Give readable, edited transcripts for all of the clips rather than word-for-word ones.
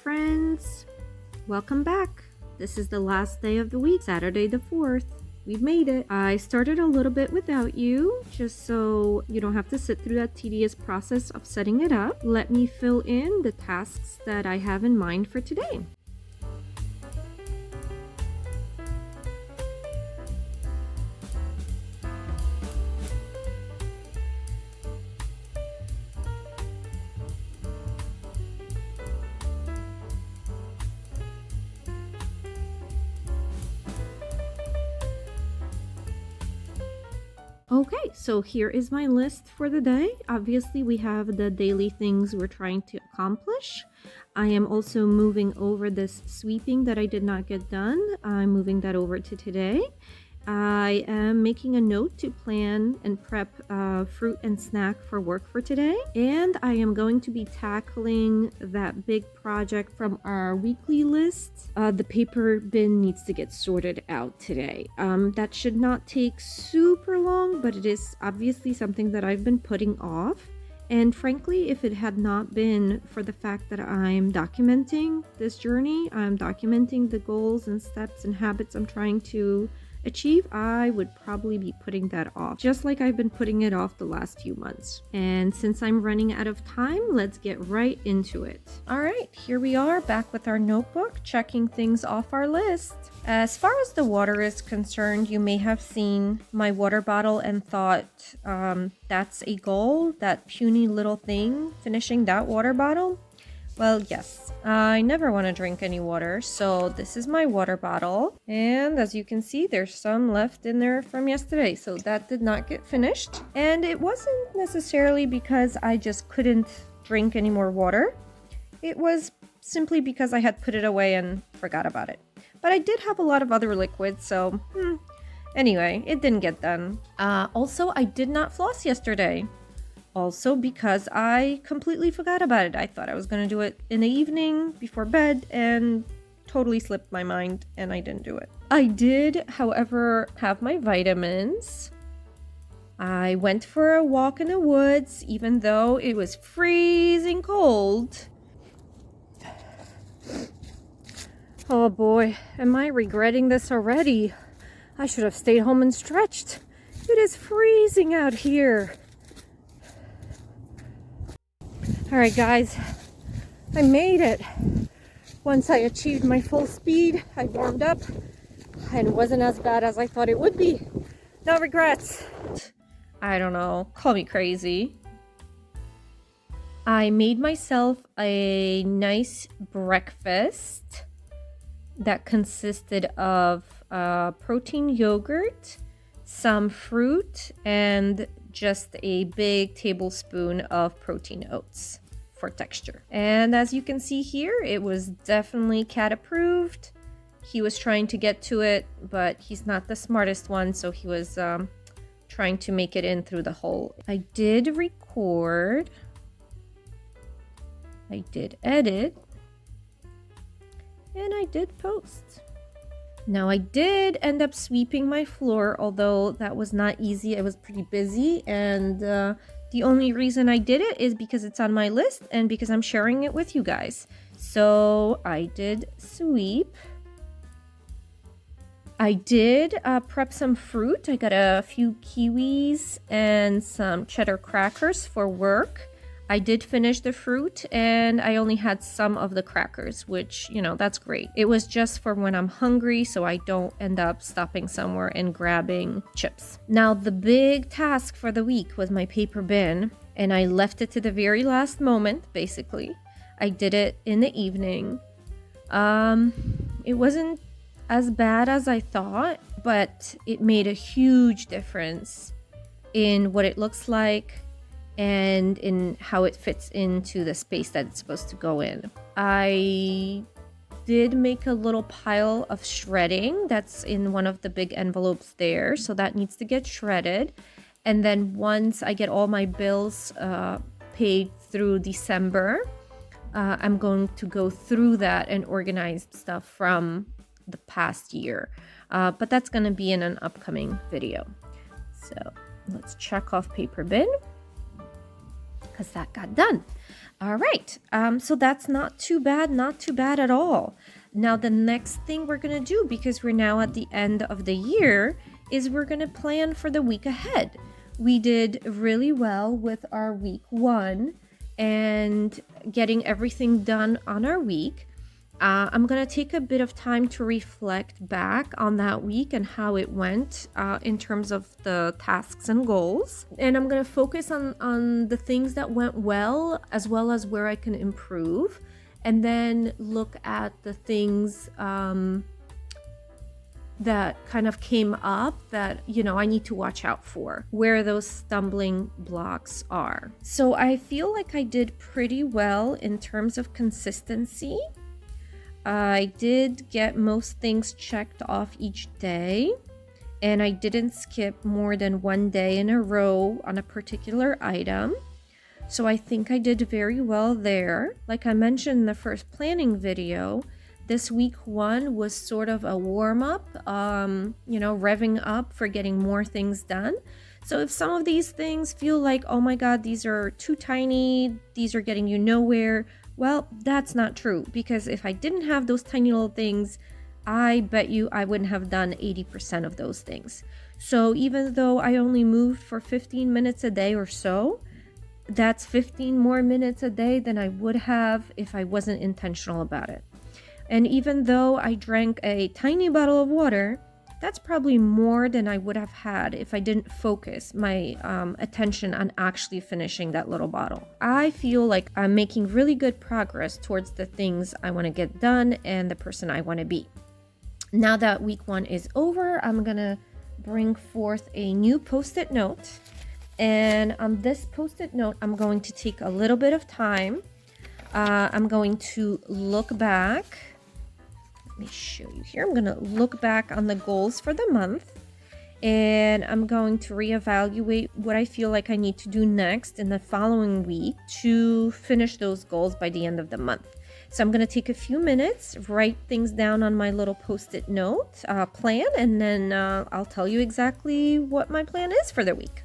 friends, welcome back. This is the last day of the week, Saturday the 4th. We've made it. I started a little bit without you, just so you don't have to sit through that tedious process of setting it up. Let me fill in the tasks that I have in mind for today. Okay, so here is my list for the day. Obviously, we have the daily things we're trying to accomplish. I am also moving over this sweeping that I did not get done. I'm moving that over to today. I am making a note to plan and prep fruit and snack for work for today. And I am going to be tackling that big project from our weekly list. The paper bin needs to get sorted out today. That should not take super long, but it is obviously something that I've been putting off. And frankly, if it had not been for the fact that I'm documenting this journey, I'm documenting the goals and steps and habits I'm trying to achieve, I would probably be putting that off, just like I've been putting it off the last few months. And since I'm running out of time, let's get right into it. All right, here we are back with our notebook, checking things off our list. As far as the water is concerned, you may have seen my water bottle and thought, that's a goal, that puny little thing, finishing that water bottle. Well, yes, I never want to drink any water, so this is my water bottle. And as you can see, there's some left in there from yesterday, so that did not get finished. And it wasn't necessarily because I just couldn't drink any more water. It was simply because I had put it away and forgot about it. But I did have a lot of other liquids, so anyway, it didn't get done. Also, I did not floss yesterday. Also because I completely forgot about it. I thought I was going to do it in the evening before bed and totally slipped my mind and I didn't do it. I did, however, have my vitamins. I went for a walk in the woods even though it was freezing cold. Oh boy, am I regretting this already? I should have stayed home and stretched. It is freezing out here. Alright guys, I made it. Once I achieved my full speed, I warmed up and it wasn't as bad as I thought it would be. No regrets. I don't know, call me crazy. I made myself a nice breakfast that consisted of protein yogurt, some fruit, and just a big tablespoon of protein oats for texture. And as you can see here, it was definitely cat approved. He was trying to get to it, but he's not the smartest one, so he was trying to make it in through the hole. I did record, I did edit, and I did post. Now I did end up sweeping my floor, although that was not easy. I was pretty busy, and the only reason I did it is because it's on my list and because I'm sharing it with you guys. So I did sweep. I did prep some fruit. I got a few kiwis and some cheddar crackers for work. I did finish the fruit and I only had some of the crackers, which, you know, that's great. It was just for when I'm hungry so I don't end up stopping somewhere and grabbing chips. Now, the big task for the week was my paper bin, and I left it to the very last moment, basically. I did it in the evening. It wasn't as bad as I thought, but it made a huge difference in what it looks like and in how it fits into the space that it's supposed to go in. I did make a little pile of shredding that's in one of the big envelopes there, so that needs to get shredded. And then once I get all my bills paid through December, I'm going to go through that and organize stuff from the past year, but that's going to be in an upcoming video. So let's check off paper bin, because that got done. All right, so that's not too bad at all. Now the next thing we're gonna do, because we're now at the end of the year, is we're gonna plan for the week ahead. We did really well with our week 1 and getting everything done on our week. I'm gonna take a bit of time to reflect back on that week and how it went in terms of the tasks and goals. And I'm gonna focus on the things that went well as where I can improve. And then look at the things that kind of came up that, I need to watch out for, where those stumbling blocks are. So I feel like I did pretty well in terms of consistency. I did get most things checked off each day, and I didn't skip more than one day in a row on a particular item. So I think I did very well there. Like I mentioned in the first planning video, this week 1 was sort of a warm-up, revving up for getting more things done. So if some of these things feel like, oh my God, these are too tiny, these are getting you nowhere, well, that's not true, because if I didn't have those tiny little things, I bet you I wouldn't have done 80% of those things. So even though I only moved for 15 minutes a day or so, that's 15 more minutes a day than I would have if I wasn't intentional about it. And even though I drank a tiny bottle of water, that's probably more than I would have had if I didn't focus my attention on actually finishing that little bottle. I feel like I'm making really good progress towards the things I want to get done and the person I want to be. Now that week 1 is over, I'm gonna bring forth a new post-it note. And on this post-it note, I'm going to take a little bit of time. I'm going to look back. Let me show you here. I'm going to look back on the goals for the month, and I'm going to reevaluate what I feel like I need to do next in the following week to finish those goals by the end of the month. So I'm going to take a few minutes, write things down on my little post-it note plan, and then I'll tell you exactly what my plan is for the week.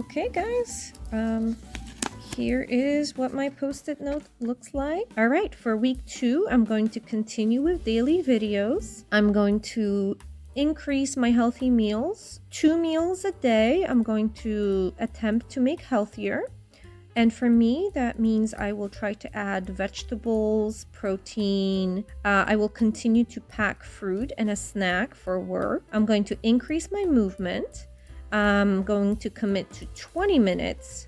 Okay, guys, here is what my post-it note looks like. All right, for week 2, I'm going to continue with daily videos. I'm going to increase my healthy meals. 2 meals a day, I'm going to attempt to make healthier. And for me, that means I will try to add vegetables, protein. I will continue to pack fruit and a snack for work. I'm going to increase my movement. I'm going to commit to 20 minutes,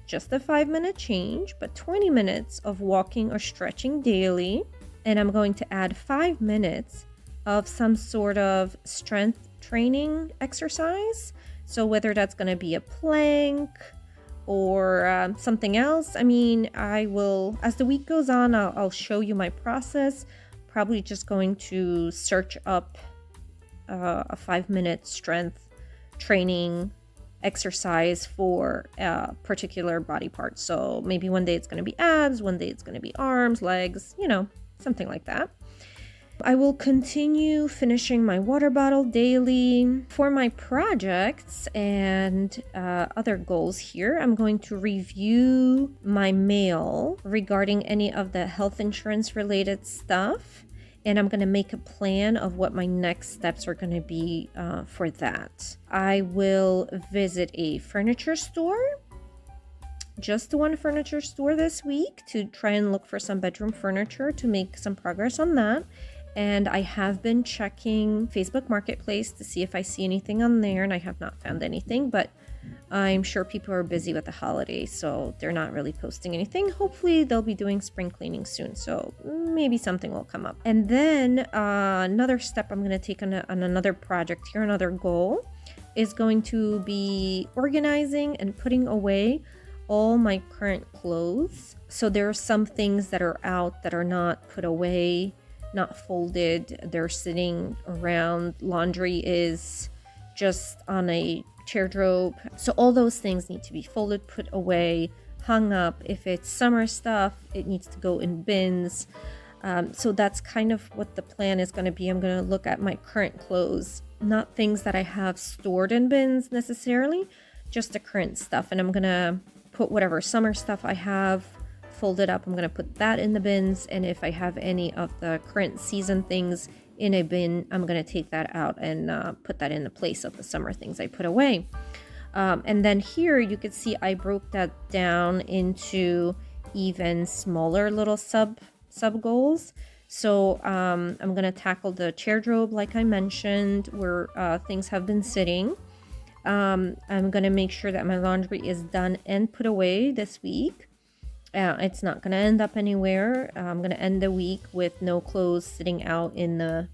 just a 5-minute change, but 20 minutes of walking or stretching daily. And I'm going to add 5 minutes of some sort of strength training exercise. So whether that's going to be a plank or something else, I mean, I will, as the week goes on, I'll show you my process. Probably just going to search up a 5-minute strength training exercise for a particular body part. So maybe one day it's going to be abs, one day it's going to be arms, legs, something like that. I will continue finishing my water bottle daily. For my projects and other goals here, I'm going to review my mail regarding any of the health insurance related stuff. And I'm going to make a plan of what my next steps are going to be for that. I will visit a furniture store, just one furniture store this week, to try and look for some bedroom furniture to make some progress on that. And I have been checking Facebook Marketplace to see if I see anything on there, and I have not found anything, but I'm sure people are busy with the holidays, so they're not really posting anything. Hopefully they'll be doing spring cleaning soon, so maybe something will come up. And then another step I'm going to take on another project here, another goal, is going to be organizing and putting away all my current clothes. So there are some things that are out that are not put away, not folded. They're sitting around. Laundry is just on a wardrobe. So all those things need to be folded, put away, hung up. If it's summer stuff, it needs to go in bins. So that's kind of what the plan is going to be. I'm going to look at my current clothes, not things that I have stored in bins necessarily, just the current stuff. And I'm going to put whatever summer stuff I have folded up. I'm going to put that in the bins. And if I have any of the current season things in a bin, I'm going to take that out and put that in the place of the summer things I put away. And then here you can see I broke that down into even smaller little sub goals. So I'm going to tackle the wardrobe like I mentioned, where things have been sitting. I'm going to make sure that my laundry is done and put away this week. It's not going to end up anywhere. I'm going to end the week with no clothes sitting out in the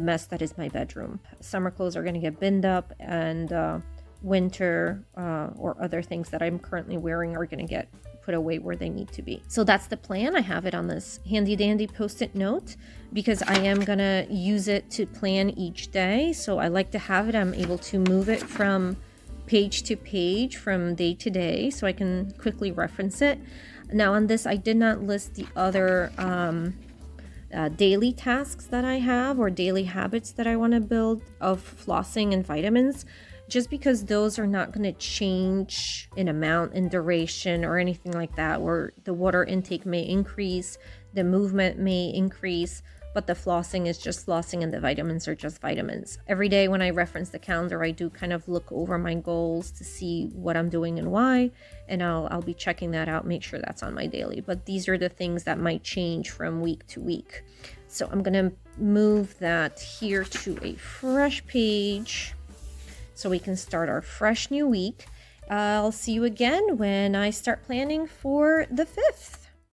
mess that is my bedroom. Summer clothes are going to get binned up, and winter or other things that I'm currently wearing are going to get put away where they need to be. So that's the plan. I have it on this handy dandy post-it note because I am going to use it to plan each day. So I like to have it. I'm able to move it from page to page, from day to day, so I can quickly reference it. Now on this, I did not list the other daily tasks that I have, or daily habits that I want to build, of flossing and vitamins, just because those are not going to change in amount and duration or anything like that, where the water intake may increase, the movement may increase, but the flossing is just flossing and the vitamins are just vitamins. Every day when I reference the calendar, I do kind of look over my goals to see what I'm doing and why, and I'll be checking that out, make sure that's on my daily. But these are the things that might change from week to week. So I'm gonna move that here to a fresh page so we can start our fresh new week. I'll see you again when I start planning for the 5th.